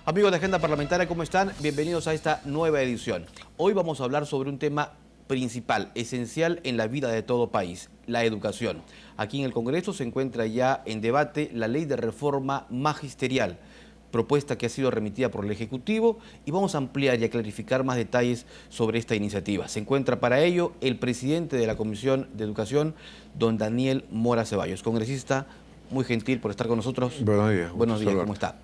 Amigos de Agenda Parlamentaria, ¿cómo están? Bienvenidos a esta nueva edición. Hoy vamos a hablar sobre un tema principal, esencial en la vida de todo país, la educación. Aquí en el Congreso se encuentra ya en debate la ley de reforma magisterial, propuesta que ha sido remitida por el Ejecutivo, y vamos a ampliar y a clarificar más detalles sobre esta iniciativa. Se encuentra para ello el presidente de la Comisión de Educación, don Daniel Mora Ceballos, congresista, muy gentil por estar con nosotros. Buenos días. Buenos días, ¿cómo está?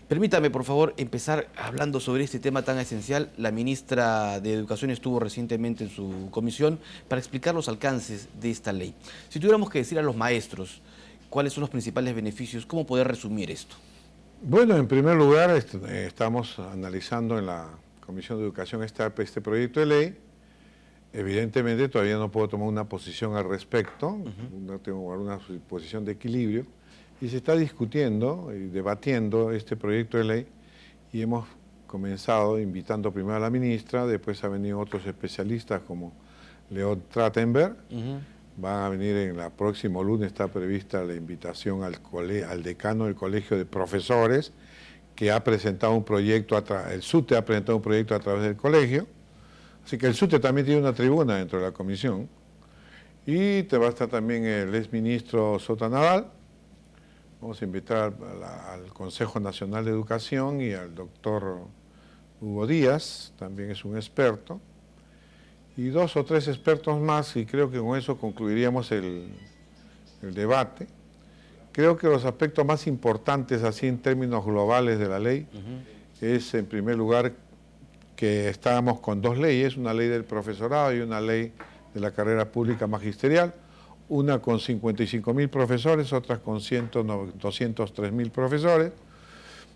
Permítame, por favor, empezar hablando sobre este tema tan esencial. La ministra de Educación estuvo recientemente en su comisión para explicar los alcances de esta ley. Si tuviéramos que decir a los maestros cuáles son los principales beneficios, ¿cómo poder resumir esto? Bueno, en primer lugar, estamos analizando en la Comisión de Educación este proyecto de ley. Evidentemente, todavía no puedo tomar una posición al respecto, no tengo alguna posición de equilibrio. Y se está discutiendo y debatiendo este proyecto de ley y hemos comenzado invitando primero a la ministra, después han venido otros especialistas como León Trachtenberg. Van a venir el próximo lunes, está prevista la invitación al decano del Colegio de Profesores, que ha presentado un proyecto, el SUTE ha presentado un proyecto a través del colegio, así que el SUTE también tiene una tribuna dentro de la comisión, y te va a estar también el exministro Sota Nadal. Vamos a invitar al Consejo Nacional de Educación y al doctor Hugo Díaz, también es un experto, y 2 o 3 expertos más, y creo que con eso concluiríamos el debate. Creo que los aspectos más importantes, así en términos globales de la ley, es en primer lugar que estábamos con 2 leyes, una ley del profesorado y una ley de la carrera pública magisterial, una con 55.000 profesores, otras con 203.000 profesores,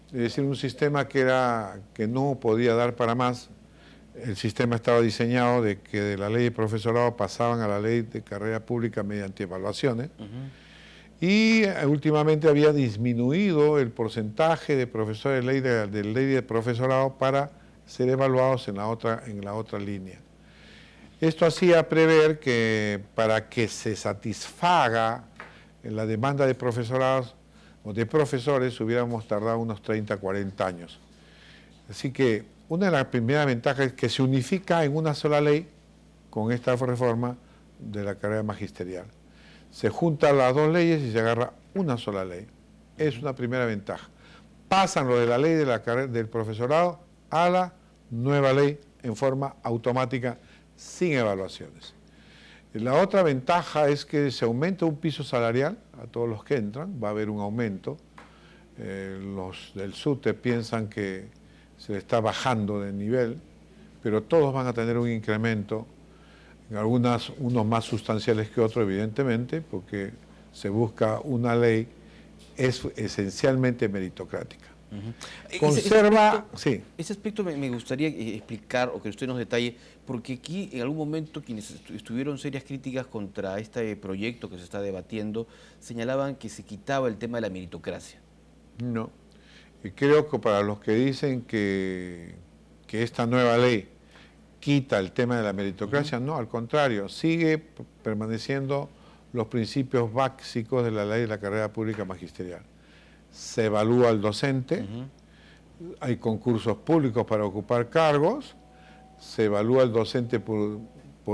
es decir, un sistema que no podía dar para más. El sistema estaba diseñado de que de la ley de profesorado pasaban a la ley de carrera pública mediante evaluaciones, y últimamente había disminuido el porcentaje de profesores de ley de profesorado para ser evaluados en la otra línea. Esto hacía prever que para que se satisfaga la demanda de profesorados o de profesores hubiéramos tardado unos 30, 40 años. Así que una de las primeras ventajas es que se unifica en una sola ley con esta reforma de la carrera magisterial. Se juntan las 2 leyes y se agarra una sola ley. Es una primera ventaja. Pasan lo de la ley de la carrera del profesorado a la nueva ley en forma automática, sin evaluaciones. La otra ventaja es que se aumenta un piso salarial a todos los que entran, va a haber un aumento. Los del SUTE piensan que se le está bajando de nivel, pero todos van a tener un incremento, unos más sustanciales que otros, evidentemente, porque se busca una ley esencialmente meritocrática. Ese aspecto me gustaría explicar o que usted nos detalle, porque aquí en algún momento quienes estuvieron serias críticas contra este proyecto que se está debatiendo señalaban que se quitaba el tema de la meritocracia. No, y creo que para los que dicen que esta nueva ley quita el tema de la meritocracia, no, al contrario, sigue permaneciendo los principios básicos de la ley de la carrera pública magisterial. Se evalúa al docente, hay concursos públicos para ocupar cargos, se evalúa al docente por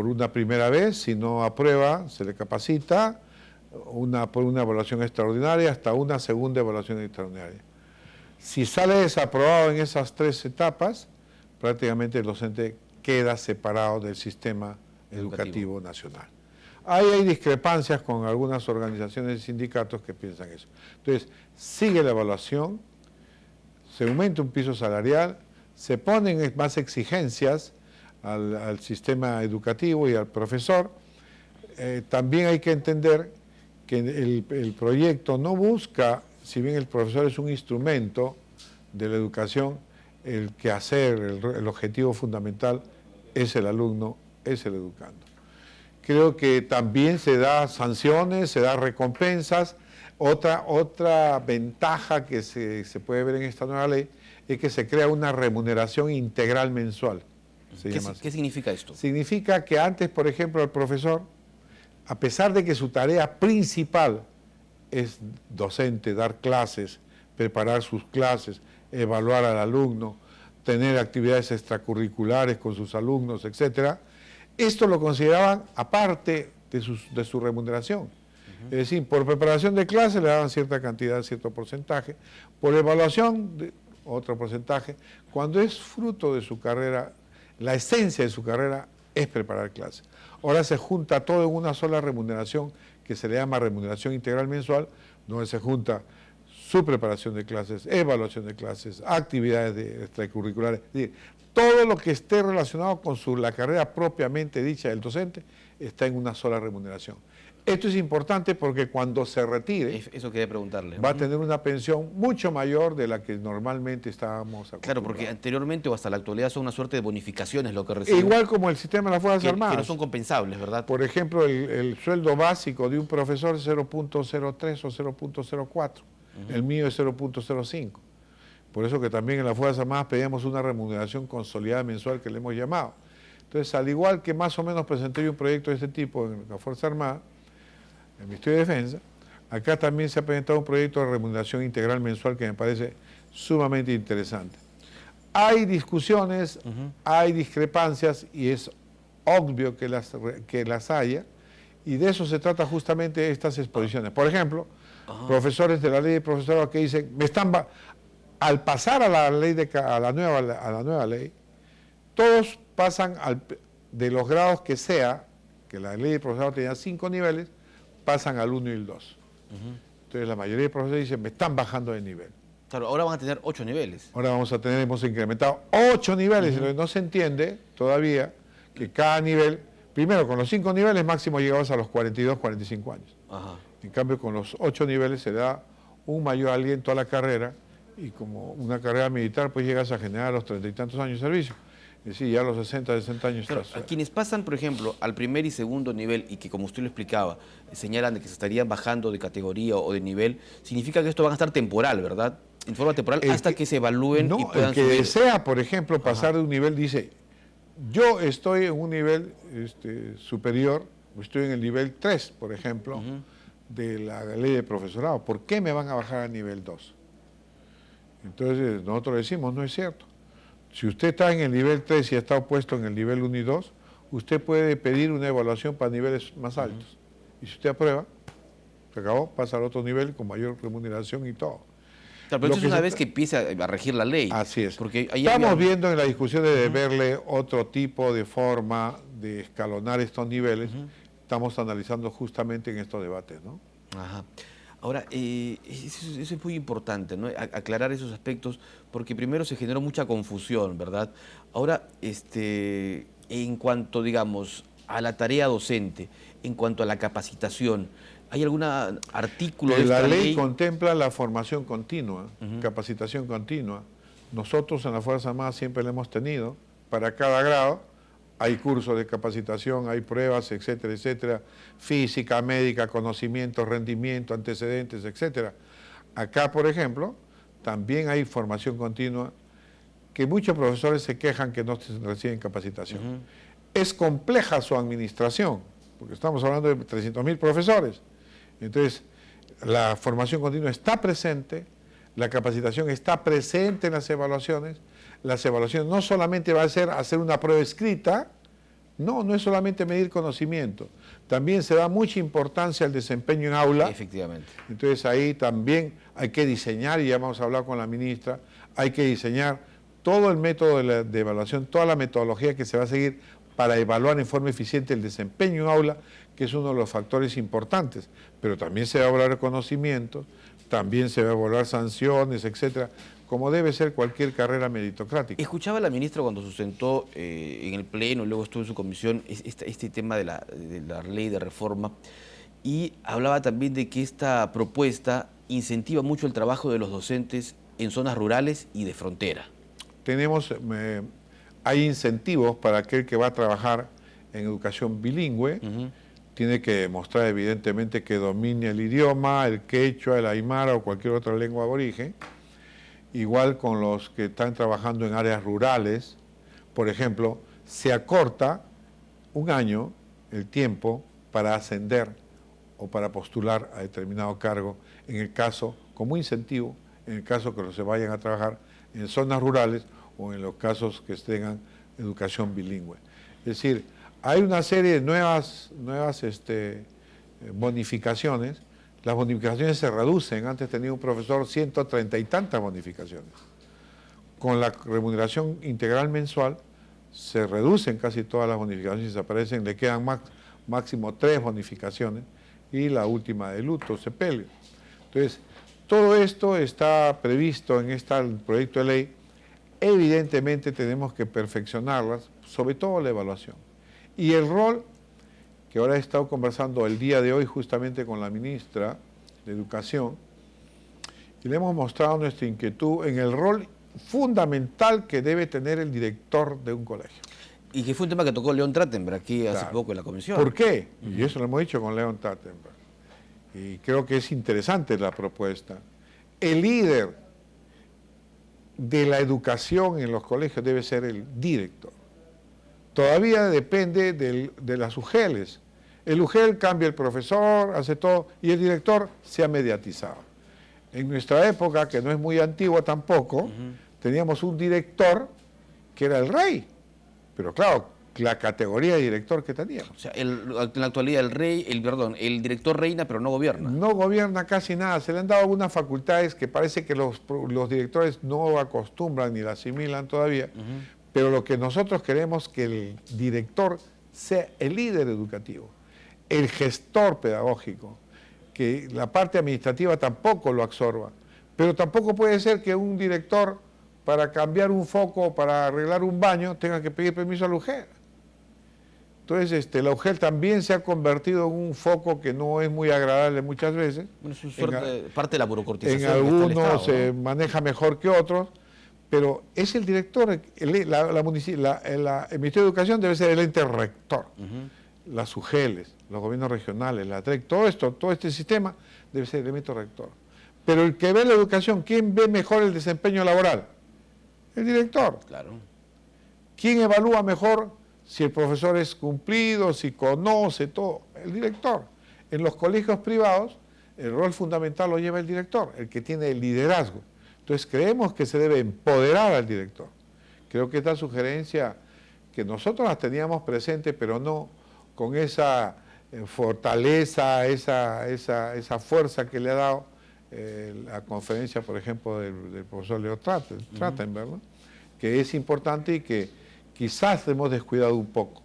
una primera vez, si no aprueba se le capacita, por una evaluación extraordinaria hasta una segunda evaluación extraordinaria. Si sale desaprobado en esas 3 etapas, prácticamente el docente queda separado del sistema educativo nacional. Ahí hay discrepancias con algunas organizaciones y sindicatos que piensan eso. Entonces, sigue la evaluación, se aumenta un piso salarial, se ponen más exigencias al sistema educativo y al profesor. También hay que entender que el proyecto no busca, si bien el profesor es un instrumento de la educación, el objetivo fundamental es el alumno, es el educando. Creo que también se da sanciones, se da recompensas. Otra ventaja que se puede ver en esta nueva ley es que se crea una remuneración integral mensual. ¿Qué significa esto? Significa que antes, por ejemplo, el profesor, a pesar de que su tarea principal es docente, dar clases, preparar sus clases, evaluar al alumno, tener actividades extracurriculares con sus alumnos, etcétera. Esto lo consideraban aparte de su remuneración. Es decir, por preparación de clase le daban cierta cantidad, cierto porcentaje, por evaluación, otro porcentaje. Cuando es fruto de su carrera, la esencia de su carrera es preparar clases. Ahora se junta todo en una sola remuneración que se le llama remuneración integral mensual, donde se junta su preparación de clases, evaluación de clases, actividades extracurriculares, es decir, todo lo que esté relacionado con la carrera propiamente dicha del docente está en una sola remuneración. Esto es importante porque cuando se retire, eso quería preguntarle, va a tener una pensión mucho mayor de la que normalmente estábamos acostumbrados. Claro, porque anteriormente o hasta la actualidad son una suerte de bonificaciones lo que reciben. Igual como el sistema de las Fuerzas Armadas. Que no son compensables, ¿verdad? Por ejemplo, el sueldo básico de un profesor es 0.03 o 0.04. El mío es 0.05. Por eso que también en las Fuerzas Armadas pedíamos una remuneración consolidada mensual que le hemos llamado. Entonces, al igual que más o menos presenté yo un proyecto de este tipo en la Fuerza Armada, el Ministerio de Defensa, acá también se ha presentado un proyecto de remuneración integral mensual que me parece sumamente interesante. Hay discusiones, hay discrepancias y es obvio que las haya, y de eso se trata justamente estas exposiciones. Por ejemplo, profesores de la ley de profesorado que dicen, al pasar a la nueva ley, todos pasan de los grados que sea, que la ley de profesorado tenía 5 niveles, pasan al 1 y el 2. Entonces la mayoría de profesores dicen, me están bajando de nivel. Claro, ahora van a tener 8 niveles. Ahora hemos incrementado 8 niveles, y no se entiende todavía que cada nivel, primero con los 5 niveles máximo llegabas a los 42, 45 años. En cambio con los 8 niveles se da un mayor aliento a la carrera, y como una carrera militar pues llegas a generar los 30 y tantos años de servicio. Es decir, ya a los 60 años Claro, estás. a quienes pasan, por ejemplo, al primer y segundo nivel y que, como usted lo explicaba, señalan de que se estarían bajando de categoría o de nivel, significa que esto va a estar temporal, ¿verdad? En forma temporal hasta que se evalúen y puedan el que subir. desea, por ejemplo, pasar de un nivel, dice, yo estoy en un nivel superior, estoy en el nivel 3, por ejemplo, de la ley de profesorado. ¿Por qué me van a bajar al nivel 2? Entonces nosotros decimos, no es cierto. Si usted está en el nivel 3 y está puesto en el nivel 1 y 2, usted puede pedir una evaluación para niveles más altos. Y si usted aprueba, se acabó, pasa al otro nivel con mayor remuneración y todo. Claro, pero eso es una vez que empiece a regir la ley. Así es. Porque estamos viendo en la discusión de verle otro tipo de forma de escalonar estos niveles. Estamos analizando justamente en estos debates, ¿no? Ajá. Ahora, eso es muy importante, ¿no? Aclarar esos aspectos, porque primero se generó mucha confusión, ¿verdad? Ahora, en cuanto, digamos, a la tarea docente, en cuanto a la capacitación, ¿hay algún artículo de esta ley? La ley contempla la formación continua, capacitación continua. Nosotros en la Fuerza Armada siempre la hemos tenido, para cada grado. Hay cursos de capacitación, hay pruebas, etcétera, etcétera, física, médica, conocimiento, rendimiento, antecedentes, etcétera. Acá, por ejemplo, también hay formación continua, que muchos profesores se quejan que no reciben capacitación. Es compleja su administración, porque estamos hablando de 300.000 profesores. Entonces, la formación continua está presente, la capacitación está presente en las evaluaciones. Las evaluaciones no solamente va a ser hacer una prueba escrita, no es solamente medir conocimiento, también se da mucha importancia al desempeño en aula. Efectivamente. Entonces ahí también hay que diseñar, y ya vamos a hablar con la ministra, hay que diseñar todo el método de evaluación, toda la metodología que se va a seguir para evaluar en forma eficiente el desempeño en aula, que es uno de los factores importantes, pero también se va a evaluar conocimientos, también se va a evaluar sanciones, etcétera, como debe ser cualquier carrera meritocrática. Escuchaba a la ministra cuando sustentó en el Pleno, luego estuvo en su comisión, este tema de la ley de reforma, y hablaba también de que esta propuesta incentiva mucho el trabajo de los docentes en zonas rurales y de frontera. Hay incentivos para aquel que va a trabajar en educación bilingüe. Tiene que demostrar evidentemente que domine el idioma, el quechua, el aymara o cualquier otra lengua aborigen. Igual con los que están trabajando en áreas rurales, por ejemplo, se acorta un año el tiempo para ascender o para postular a determinado cargo, en el caso, como incentivo, en el caso que los se vayan a trabajar en zonas rurales o en los casos que tengan educación bilingüe. Es decir, hay una serie de nuevas bonificaciones. Las bonificaciones se reducen. Antes tenía un profesor 130 y tantas bonificaciones. Con la remuneración integral mensual se reducen casi todas las bonificaciones y desaparecen, le quedan máximo 3 bonificaciones y la última de luto, sepelio. Entonces, todo esto está previsto en este proyecto de ley. Evidentemente tenemos que perfeccionarlas, sobre todo la evaluación. Y el rol, que ahora he estado conversando el día de hoy justamente con la ministra de Educación, y le hemos mostrado nuestra inquietud en el rol fundamental que debe tener el director de un colegio. Y que fue un tema que tocó León Trachtenberg aquí hace poco en la comisión. ¿Por qué? Y eso lo hemos dicho con León Trachtenberg. Y creo que es interesante la propuesta. El líder de la educación en los colegios debe ser el director. Todavía depende de las UGELs. El UGEL cambia el profesor, hace todo, y el director se ha mediatizado. En nuestra época, que no es muy antigua tampoco, teníamos un director que era el rey. Pero claro, la categoría de director que teníamos. O sea, en la actualidad el director reina, pero no gobierna. No gobierna casi nada. Se le han dado algunas facultades que parece que los directores no acostumbran ni la asimilan todavía. Pero lo que nosotros queremos es que el director sea el líder educativo, el gestor pedagógico, que la parte administrativa tampoco lo absorba. Pero tampoco puede ser que un director, para cambiar un foco o para arreglar un baño, tenga que pedir permiso a la UGEL. Entonces, la UGEL también se ha convertido en un foco que no es muy agradable muchas veces. Bueno, es parte de la burocratización. En algunos se maneja mejor que otros, pero es el director, el Ministerio de Educación debe ser el ente rector. Las UGELs, los gobiernos regionales, la TREC, todo este sistema debe ser el elemento rector. Pero el que ve la educación, ¿quién ve mejor el desempeño laboral? El director. Claro. ¿Quién evalúa mejor si el profesor es cumplido, si conoce todo? El director. En los colegios privados, el rol fundamental lo lleva el director, el que tiene el liderazgo. Entonces creemos que se debe empoderar al director. Creo que esta sugerencia, que nosotros las teníamos presentes, pero no con esa fortaleza, esa fuerza que le ha dado la conferencia, por ejemplo, del profesor Leo Trachtenberg, ¿no? Que es importante y que quizás hemos descuidado un poco.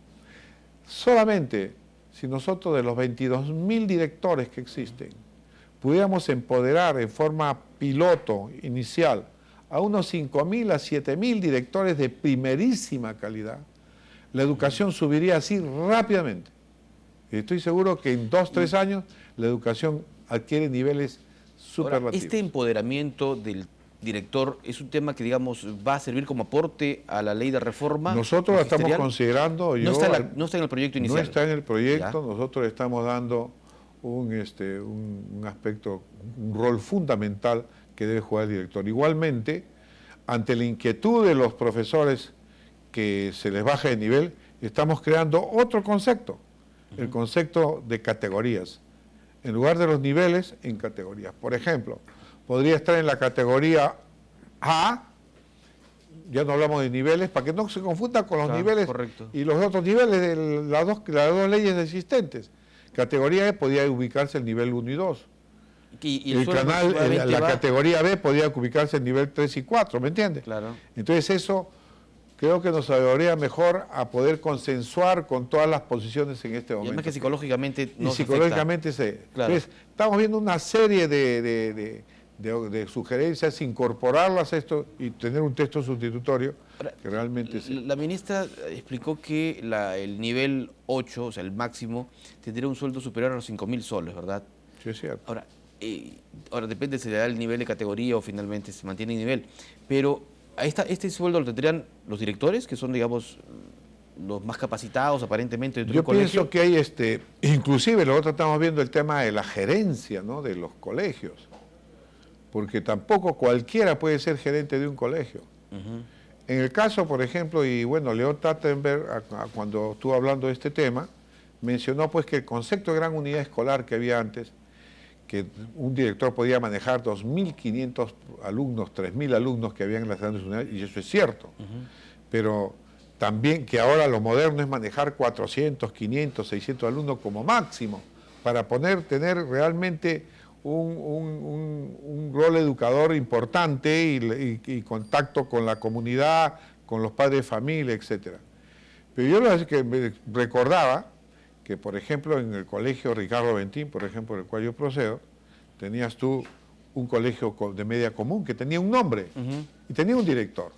Solamente si nosotros, de los 22.000 directores que existen, pudiéramos empoderar en forma piloto inicial a unos 5.000 a 7.000 directores de primerísima calidad, la educación subiría así rápidamente. Y estoy seguro que en 2 o 3 años la educación adquiere niveles superlativos. Este empoderamiento del director es un tema que, digamos, va a servir como aporte a la ley de reforma. Nosotros la estamos considerando. No está en el proyecto inicial. No está en el proyecto. ¿Ya? Nosotros le estamos dando un aspecto, un rol fundamental que debe jugar el director. Igualmente, ante la inquietud de los profesores que se les baje de nivel, estamos creando otro concepto, el concepto de categorías. En lugar de los niveles, en categorías. Por ejemplo, podría estar en la categoría A, ya no hablamos de niveles, para que no se confunda con los niveles y los otros niveles de las dos leyes existentes. Categoría E podía ubicarse el nivel 1 y 2. La categoría B podía ubicarse el nivel 3 y 4, ¿me entiendes? Claro. Entonces eso creo que nos ayudaría mejor a poder consensuar con todas las posiciones en este momento. Y además que psicológicamente no se psicológicamente Claro. Entonces, estamos viendo una serie de sugerencias, incorporarlas a esto y tener un texto sustitutorio. Ahora, que realmente la ministra explicó que el nivel 8, o sea, el máximo, tendría un sueldo superior a los 5.000 soles, ¿verdad? Sí, es cierto. Ahora depende si le da el nivel de categoría o finalmente se mantiene el nivel, pero este sueldo lo tendrían los directores, que son, digamos, los más capacitados aparentemente dentro del colegio. Yo pienso que hay, inclusive nosotros estamos viendo el tema de la gerencia, ¿no?, de los colegios, porque tampoco cualquiera puede ser gerente de un colegio. En el caso, por ejemplo, y bueno, León Trachtenberg, cuando estuvo hablando de este tema, mencionó pues que el concepto de gran unidad escolar que había antes, que un director podía manejar 2.500 alumnos, 3.000 alumnos que habían en las grandes unidades, y eso es cierto. Pero también que ahora lo moderno es manejar 400, 500, 600 alumnos como máximo, para tener realmente un rol educador importante y contacto con la comunidad, con los padres de familia, etc. Pero yo lo que me recordaba que, por ejemplo, en el colegio Ricardo Bentín, por ejemplo, del cual yo procedo, tenías tú un colegio de media común que tenía un nombre y tenía un director.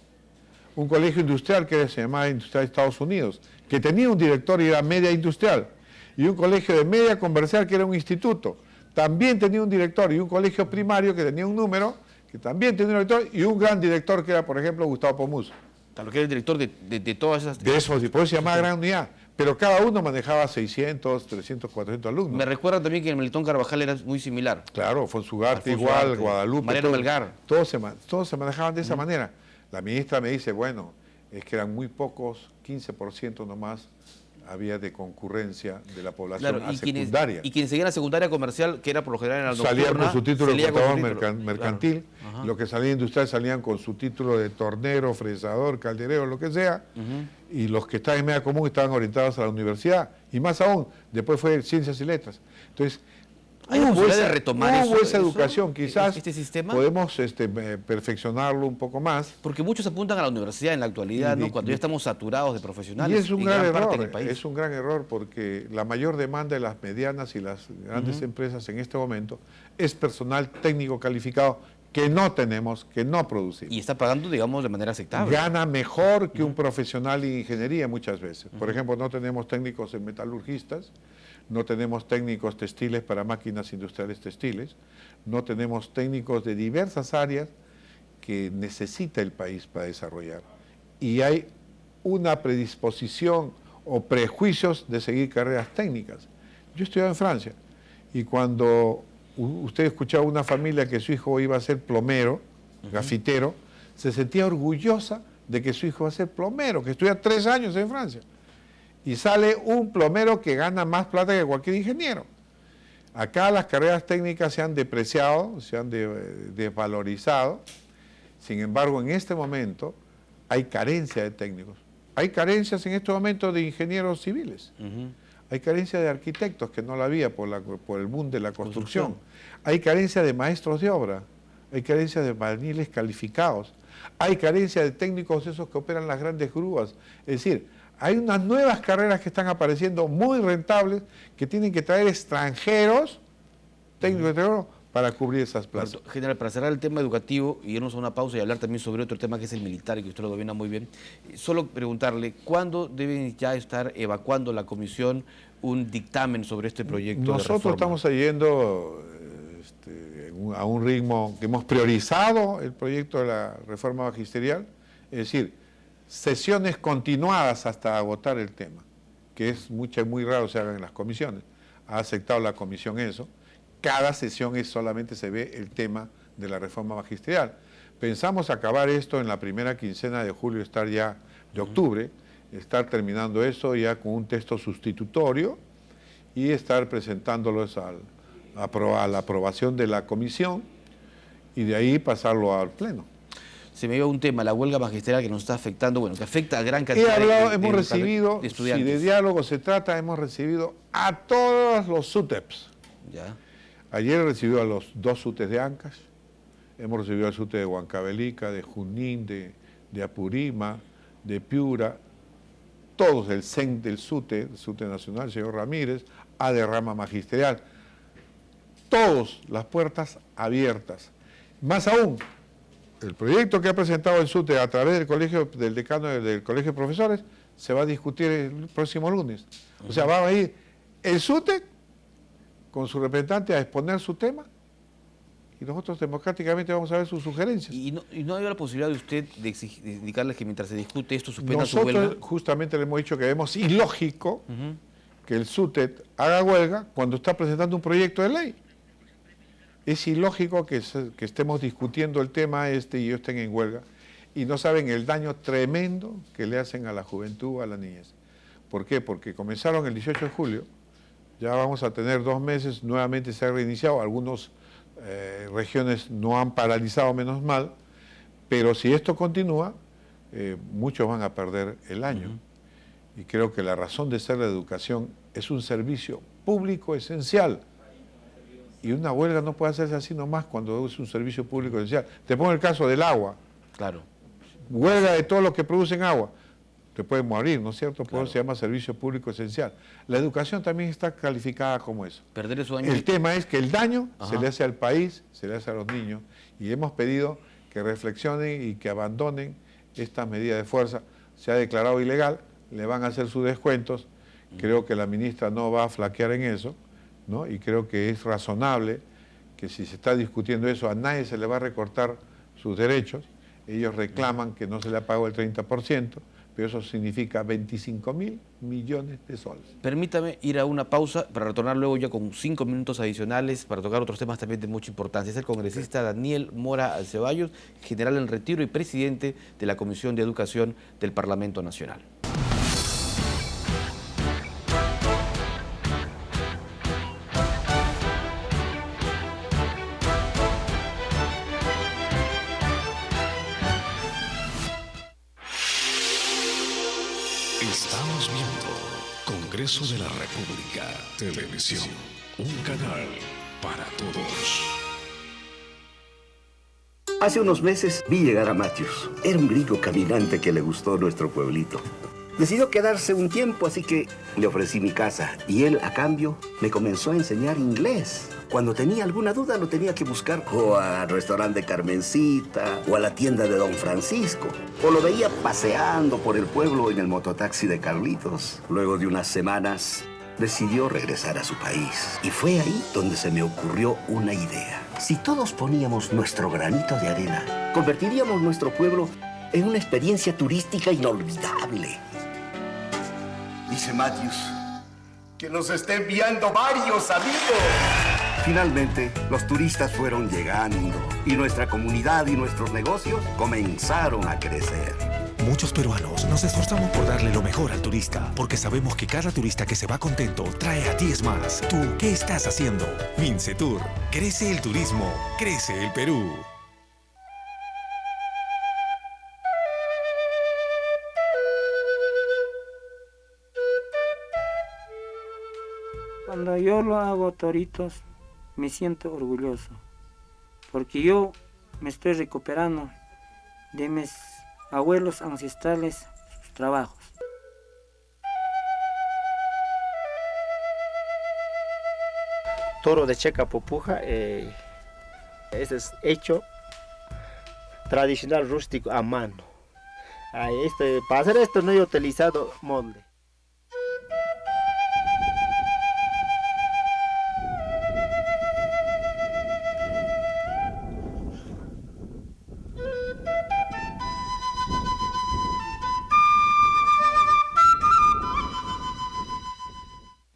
Un colegio industrial que se llamaba Industrial de Estados Unidos, que tenía un director y era media industrial. Y un colegio de media comercial que era un instituto, también tenía un director. Y un colegio primario que tenía un número, que también tenía un director. Y un gran director que era, por ejemplo, Gustavo Pomus. Claro, que era el director de todas esas... De eso, por eso se llamaba Gran Unidad. Pero cada uno manejaba 600, 300, 400 alumnos. Me recuerda también que el Melitón Carvajal era muy similar. Claro, Fonsugarte igual, Guadalupe. Mariano Melgar. Todos se manejaban de esa manera. La ministra me dice, bueno, es que eran muy pocos, 15% nomás había de concurrencia de la población a secundaria. Y quienes seguían a secundaria comercial, que era por lo general en la nocturna, salían con su título de contador mercantil, claro. Los que salían industrial salían con su título de tornero, fresador, calderero, lo que sea, y los que estaban en media común estaban orientados a la universidad, y más aún, después fue ciencias y letras. Entonces, ¿hay posibilidad de retomar esa educación? Quizás este sistema podemos perfeccionarlo un poco más. Porque muchos apuntan a la universidad en la actualidad, ¿no? Cuando ya estamos saturados de profesionales. Y es un gran error, en el país. es un gran error porque la mayor demanda de las medianas y las grandes empresas en este momento es personal técnico calificado que no tenemos, que no producimos. Y está pagando, digamos, de manera aceptable. Gana mejor que un profesional en ingeniería muchas veces. Por ejemplo, no tenemos técnicos en metalurgistas, no tenemos técnicos textiles para máquinas industriales textiles, no tenemos técnicos de diversas áreas que necesita el país para desarrollar. Y hay una predisposición o prejuicios de seguir carreras técnicas. Yo estudiaba en Francia y cuando usted escuchaba una familia que su hijo iba a ser plomero, grafitero, se sentía orgullosa de que su hijo va a ser plomero, que estudia 3 años en Francia. Y sale un plomero que gana más plata que cualquier ingeniero. Acá las carreras técnicas se han depreciado, se han desvalorizado. Sin embargo, en este momento hay carencia de técnicos. Hay carencias en este momento de ingenieros civiles. Hay carencia de arquitectos, que no la había por el boom de la construcción. Hay carencia de maestros de obra. Hay carencia de albañiles calificados. Hay carencia de técnicos esos que operan las grandes grúas. Es decir, hay unas nuevas carreras que están apareciendo muy rentables que tienen que traer extranjeros, técnicos extranjeros, para cubrir esas plazas. General, para cerrar el tema educativo y irnos a una pausa y hablar también sobre otro tema que es el militar, que usted lo domina muy bien, solo preguntarle, ¿cuándo debe ya estar evacuando la comisión un dictamen sobre este proyecto de reforma? Nosotros estamos yendo a un ritmo que hemos priorizado el proyecto de la reforma magisterial, es decir, sesiones continuadas hasta agotar el tema, que es muy raro se haga en las comisiones. Ha aceptado la comisión eso. Cada sesión solamente se ve el tema de la reforma magisterial. Pensamos acabar esto en la primera quincena de julio, de octubre, estar terminando eso ya con un texto sustitutorio y estar presentándolos a la aprobación de la comisión y de ahí pasarlo al pleno. Se me dio un tema, la huelga magisterial que nos está afectando, bueno, que afecta a gran cantidad hemos recibido, de estudiantes. Si de diálogo se trata, hemos recibido a todos los SUTEPs. Ya. Ayer recibió a los 2 SUTEs de Ancash, hemos recibido al SUTE de Huancavelica, de Junín, de Apurima, de Piura, todos el CEN del SUTE Nacional, el señor Ramírez, a de rama magisterial. Todas las puertas abiertas. Más aún, el proyecto que ha presentado el SUTE a través del decano del Colegio de Profesores se va a discutir el próximo lunes. O sea, va a ir el SUTE con su representante a exponer su tema y nosotros democráticamente vamos a ver sus sugerencias. ¿Y no hay la posibilidad de usted de indicarles que mientras se discute esto suspenda su huelga? Nosotros justamente le hemos dicho que vemos ilógico que el SUTE haga huelga cuando está presentando un proyecto de ley. Es ilógico que estemos discutiendo el tema y ellos estén en huelga y no saben el daño tremendo que le hacen a la juventud, a la niñez. ¿Por qué? Porque comenzaron el 18 de julio Ya vamos a tener 2 meses, nuevamente se ha reiniciado, algunas regiones no han paralizado, menos mal, pero si esto continúa, muchos van a perder el año. Y creo que la razón de ser la educación es un servicio público esencial. Y una huelga no puede hacerse así nomás cuando es un servicio público esencial. Te pongo el caso del agua. Claro. Huelga de todos los que producen agua. Te pueden morir, ¿no es cierto? Por Claro. eso se llama servicio público esencial. La educación también está calificada como eso. Perder esos años. El tema es que el daño Ajá. se le hace al país, se le hace a los niños, y hemos pedido que reflexionen y que abandonen esta medida de fuerza. Se ha declarado ilegal, le van a hacer sus descuentos, creo que la ministra no va a flaquear en eso, ¿no? Y creo que es razonable que si se está discutiendo eso, a nadie se le va a recortar sus derechos. Ellos reclaman que no se le ha pagado el 30%, pero eso significa 25.000 millones de soles. Permítame ir a una pausa para retornar luego ya con 5 minutos adicionales para tocar otros temas también de mucha importancia. Es el congresista Daniel Mora Ceballos, general en retiro y presidente de la Comisión de Educación del Parlamento Nacional. Estamos viendo Congreso de la República, Televisión, un canal para todos. Hace unos meses vi llegar a Matthews. Era un gringo caminante que le gustó nuestro pueblito. Decidió quedarse un tiempo, así que le ofrecí mi casa y él, a cambio, me comenzó a enseñar inglés. Cuando tenía alguna duda, lo tenía que buscar o al restaurante Carmencita o a la tienda de Don Francisco. O lo veía paseando por el pueblo en el mototaxi de Carlitos. Luego de unas semanas, decidió regresar a su país. Y fue ahí donde se me ocurrió una idea. Si todos poníamos nuestro granito de arena, convertiríamos nuestro pueblo en una experiencia turística inolvidable. Dice Matthews que nos está enviando varios amigos. Finalmente, los turistas fueron llegando y nuestra comunidad y nuestros negocios comenzaron a crecer. Muchos peruanos nos esforzamos por darle lo mejor al turista, porque sabemos que cada turista que se va contento trae a 10 más. ¿Tú qué estás haciendo? Mincetur. Crece el turismo, crece el Perú. Cuando yo lo hago toritos, me siento orgulloso, porque yo me estoy recuperando de mis abuelos ancestrales, sus trabajos. Toro de checa pupuja, ese es hecho tradicional rústico a mano. Para hacer esto no he utilizado molde.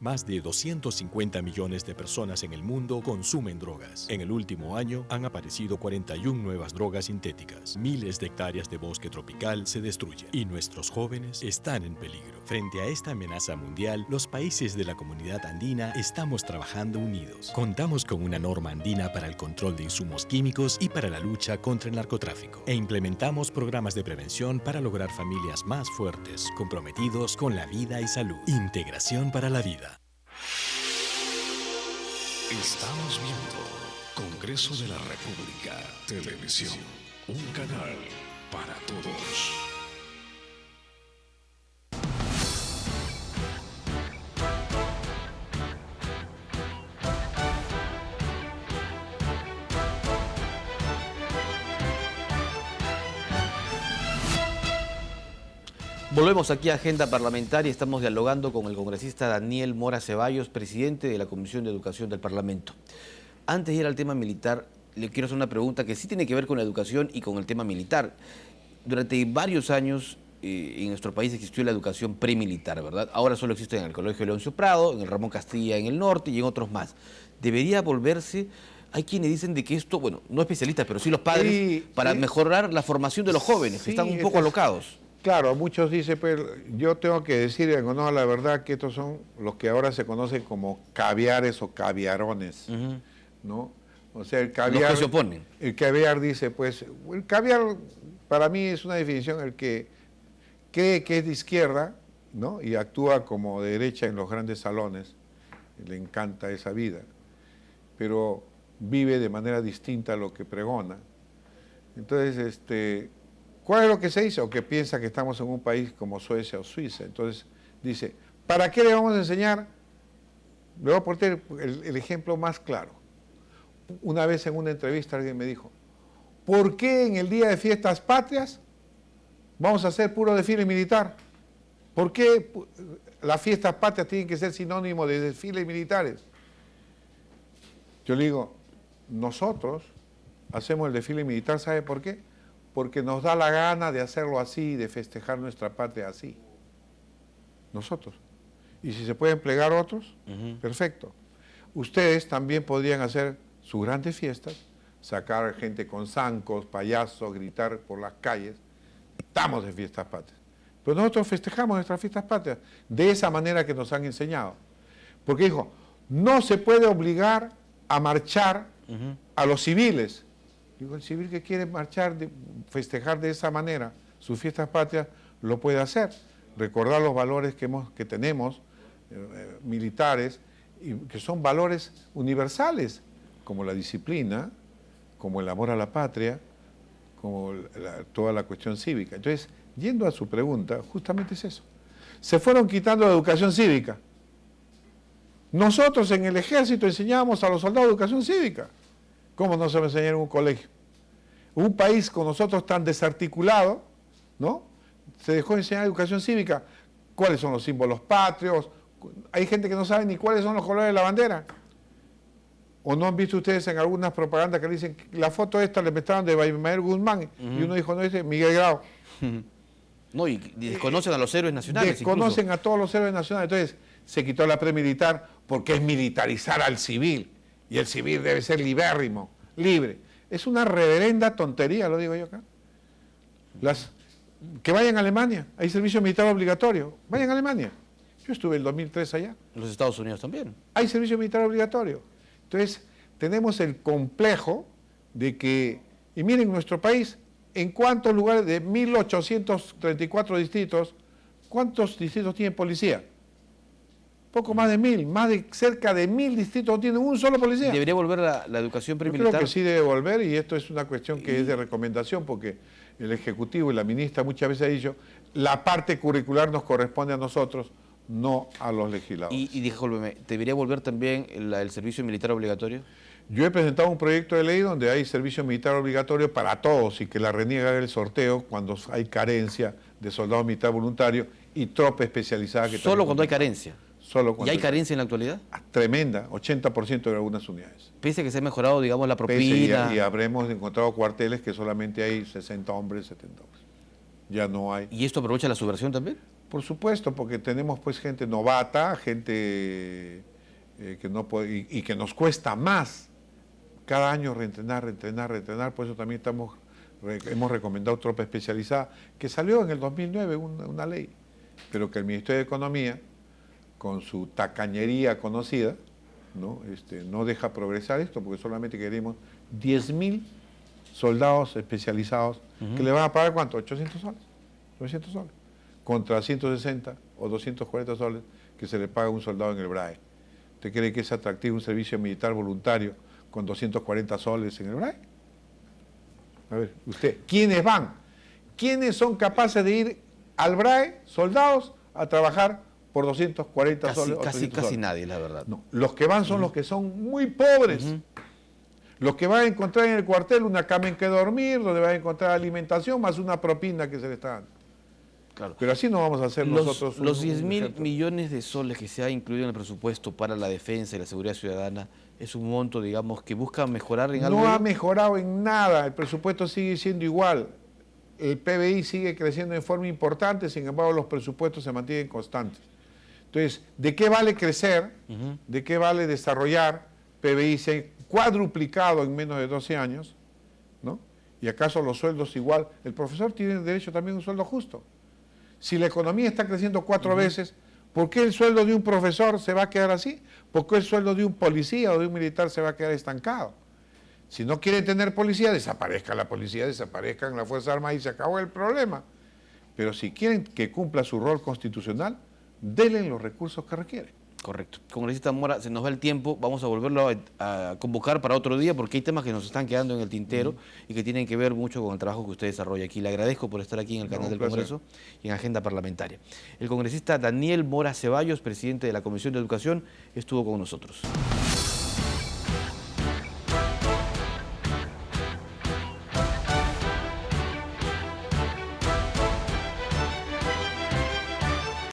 Más de 250 millones de personas en el mundo consumen drogas. En el último año han aparecido 41 nuevas drogas sintéticas. Miles de hectáreas de bosque tropical se destruyen y nuestros jóvenes están en peligro. Frente a esta amenaza mundial, los países de la comunidad andina estamos trabajando unidos. Contamos con una norma andina para el control de insumos químicos y para la lucha contra el narcotráfico. E implementamos programas de prevención para lograr familias más fuertes, comprometidos con la vida y salud. Integración para la vida. Estamos viendo Congreso de la República, Televisión, un canal para todos. Volvemos aquí a Agenda Parlamentaria. Estamos dialogando con el congresista Daniel Mora Ceballos, presidente de la Comisión de Educación del Parlamento. Antes de ir al tema militar, le quiero hacer una pregunta que sí tiene que ver con la educación y con el tema militar. Durante varios años en nuestro país existió la educación premilitar, ¿verdad? Ahora solo existe en el Colegio Leoncio Prado, en el Ramón Castilla en el norte y en otros más. Debería volverse... Hay quienes dicen de que esto, bueno, no especialistas, pero sí los padres, para mejorar la formación de los jóvenes, que están un poco alocados. Claro, muchos dicen, pues yo tengo que decir en honor a la verdad que estos son los que ahora se conocen como caviares o caviarones, ¿no? O sea, el caviar... Los que se oponen. El caviar dice, pues, el caviar para mí es una definición el que cree que es de izquierda, ¿no? Y actúa como de derecha en los grandes salones, le encanta esa vida, pero vive de manera distinta a lo que pregona. Entonces, ¿cuál es lo que se dice? O que piensa que estamos en un país como Suecia o Suiza. Entonces dice, ¿para qué le vamos a enseñar? Le voy a poner el ejemplo más claro. Una vez en una entrevista alguien me dijo, ¿por qué en el día de fiestas patrias vamos a hacer puro desfile militar? ¿Por qué las fiestas patrias tienen que ser sinónimo de desfiles militares? Yo le digo, nosotros hacemos el desfile militar, ¿sabe por qué? Porque nos da la gana de hacerlo así, de festejar nuestra patria así. Nosotros. Y si se pueden plegar otros, perfecto. Ustedes también podrían hacer sus grandes fiestas, sacar gente con zancos, payasos, gritar por las calles. Estamos de fiestas patrias. Pero nosotros festejamos nuestras fiestas patrias de esa manera que nos han enseñado. Porque dijo, no se puede obligar a marchar a los civiles. Digo, el civil que quiere marchar, festejar de esa manera sus fiestas patrias, lo puede hacer. Recordar los valores que tenemos, militares, y que son valores universales, como la disciplina, como el amor a la patria, como toda la cuestión cívica. Entonces, yendo a su pregunta, justamente es eso. Se fueron quitando la educación cívica. Nosotros en el ejército enseñábamos a los soldados educación cívica. ¿Cómo no se va a enseñar en un colegio? Un país con nosotros tan desarticulado, ¿no? Se dejó de enseñar educación cívica. ¿Cuáles son los símbolos patrios? Hay gente que no sabe ni cuáles son los colores de la bandera. ¿O no han visto ustedes en algunas propagandas que dicen que la foto esta le metieron de Baimael Guzmán y uno dijo, no, ese es Miguel Grau? No, y desconocen a los héroes nacionales. Desconocen incluso a todos los héroes nacionales. Entonces se quitó la premilitar porque es militarizar al civil. Y el civil debe ser libérrimo, libre. Es una reverenda tontería, lo digo yo acá. Que vayan a Alemania, hay servicio militar obligatorio. Vayan a Alemania. Yo estuve el 2003 allá. los Estados Unidos también. Hay servicio militar obligatorio. Entonces, tenemos el complejo de que, y miren nuestro país, en cuántos lugares de 1834 distritos, ¿cuántos distritos tiene policía? Poco más de 1000, cerca de 1000 distritos no tienen un solo policía. ¿Debería volver la educación Yo premilitar? creo que sí debe volver, y esto es una cuestión que es de recomendación, porque el Ejecutivo y la ministra muchas veces ha dicho, la parte curricular nos corresponde a nosotros, no a los legisladores. Y discúlpeme, ¿debería volver también el servicio militar obligatorio? Yo he presentado un proyecto de ley donde hay servicio militar obligatorio para todos y que la reniega haga el sorteo cuando hay carencia de soldado militar voluntario y tropa especializada. Solo cuando hay carencia. Solo cuando ¿Y hay carencia en la actualidad? Tremenda, 80% de algunas unidades. Pese a que se ha mejorado, digamos, la propina. Y habremos encontrado cuarteles que solamente hay 60 hombres, 70 hombres. Ya no hay. ¿Y esto aprovecha la subversión también? Por supuesto, porque tenemos pues gente novata, gente que no puede, y que nos cuesta más cada año reentrenar, por eso también hemos recomendado tropa especializada, que salió en el 2009 una ley, pero que el Ministerio de Economía, con su tacañería conocida, no deja progresar esto, porque solamente queremos 10.000 soldados especializados, que le van a pagar ¿cuánto? 800 soles, 900 soles, contra 160 o 240 soles que se le paga a un soldado en el BRAE. ¿Usted cree que es atractivo un servicio militar voluntario con 240 soles en el BRAE? A ver, usted, ¿quiénes van? ¿Quiénes son capaces de ir al BRAE, soldados, a trabajar por 240 soles? Casi nadie, la verdad. No, los que van son los que son muy pobres. Los que van a encontrar en el cuartel una cama en que dormir, donde van a encontrar alimentación, más una propina que se le está dando. Claro. Pero así no vamos a hacer nosotros. Los 10.000 millones de soles que se ha incluido en el presupuesto para la defensa y la seguridad ciudadana es un monto, digamos, que busca mejorar en algo. No ha mejorado en nada, el presupuesto sigue siendo igual. El PBI sigue creciendo en forma importante, sin embargo los presupuestos se mantienen constantes. Entonces, ¿de qué vale crecer? ¿De qué vale desarrollar? PBI se ha cuadruplicado en menos de 12 años, ¿no? ¿Y acaso los sueldos igual? El profesor tiene derecho también a un sueldo justo. Si la economía está creciendo 4 veces, ¿por qué el sueldo de un profesor se va a quedar así? ¿Por qué el sueldo de un policía o de un militar se va a quedar estancado? Si no quieren tener policía, desaparezca la policía, desaparezcan las Fuerzas Armadas y se acabó el problema. Pero si quieren que cumpla su rol constitucional, denle los recursos que requieren. Correcto. Congresista Mora, se nos va el tiempo, vamos a volverlo a convocar para otro día porque hay temas que nos están quedando en el tintero y que tienen que ver mucho con el trabajo que usted desarrolla aquí. Le agradezco por estar aquí en el canal del Congreso y en Agenda Parlamentaria. El congresista Daniel Mora Ceballos, presidente de la Comisión de Educación, estuvo con nosotros.